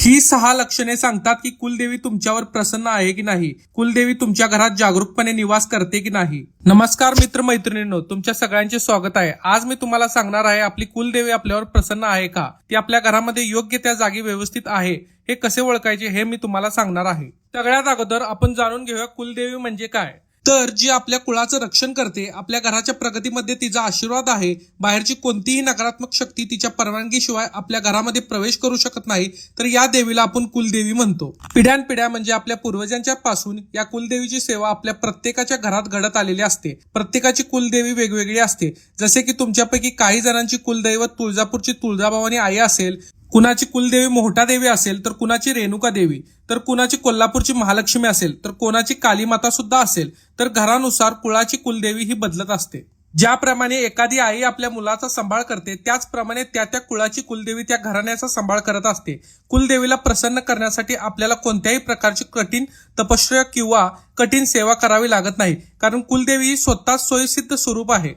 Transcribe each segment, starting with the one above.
ही 6 लक्षणे सांगतात की कुलदेवी तुमच्यावर प्रसन्न आहे की नाही, कुलदेवी तुमच्या घरात जागरूकपणे निवास करते की नाही. नमस्कार मित्र मैत्रिणींनो, तुमच्या सगळ्यांचे स्वागत आहे. आज मी तुम्हाला सांगणार आहे आपली कुलदेवी आपल्यावर प्रसन्न आहे का, ती आपल्या घरामध्ये योग्य त्या जागी व्यवस्थित आहे हे कसे ओळखायचे हे मी तुम्हाला सांगणार आहे. सगळ्यात अगोदर आपण जाणून घेऊया कुलदेवी म्हणजे काय. तर जी आपल्या कुळाचं रक्षण करते, आपल्या घराच्या प्रगतीमध्ये तिचा आशीर्वाद आहे, बाहेरची कोणतीही नकारात्मक शक्ती तिच्या परवानगीशिवाय आपल्या घरामध्ये प्रवेश करू शकत नाही, तर या देवीला आपण कुलदेवी म्हणतो. पिढ्यानपिढ्या म्हणजे आपल्या पूर्वजांच्या पासून या कुलदेवीची सेवा आपल्या प्रत्येकाच्या घरात घडत आलेली असते. प्रत्येकाची कुलदेवी वेगवेगळी असते. जसे की तुमच्यापैकी काही जणांची कुलदैवत तुळजापूरची तुळजाभवानी आई असेल, कुणाची कुलदेवी मोहटा देवी असेल, तर कुणाची रेणुका देवी, तर कुणाची कोल्हापूरची महालक्ष्मी असेल, तर कोणाची कालीमाता सुद्धा असेल. तर घरानुसार कुळाची कुलदेवी ही बदलत असते. ज्याप्रमाणे एखादी आई आपल्या मुलाचा सांभाळ करते, त्याचप्रमाणे त्या कुळाची कुलदेवी त्या घराण्याचा सांभाळ करत असते. कुलदेवीला प्रसन्न करण्यासाठी आपल्याला कोणत्याही प्रकारची कठीण तपश्चर्या किंवा कठीण सेवा करावी लागत नाही, कारण कुलदेवी ही स्वतःच स्वयंसिद्ध स्वरूप आहे.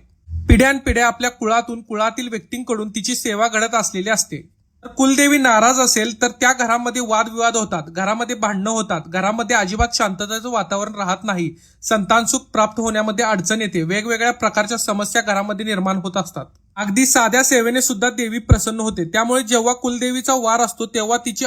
पिढ्यानपिढ्या आपल्या कुळातून कुळातील व्यक्तींकडून तिची सेवा घडत असलेली असते. कुलदेवी नाराज असेल तर त्या घरामध्ये वादविवाद होतात, घरामध्ये भांडणं होतात, घरामध्ये अजिबात शांततेचं वातावरण राहत नाही, संतान सुख प्राप्त होण्यामध्ये अडचण येते, वेगवेगळ्या प्रकारच्या समस्या घरामध्ये निर्माण होत असतात. अगदी साध्या सेवेने सुद्धा देवी प्रसन्न होते. त्यामुळे जेव्हा कुलदेवीचा वार असतो तेव्हा तिची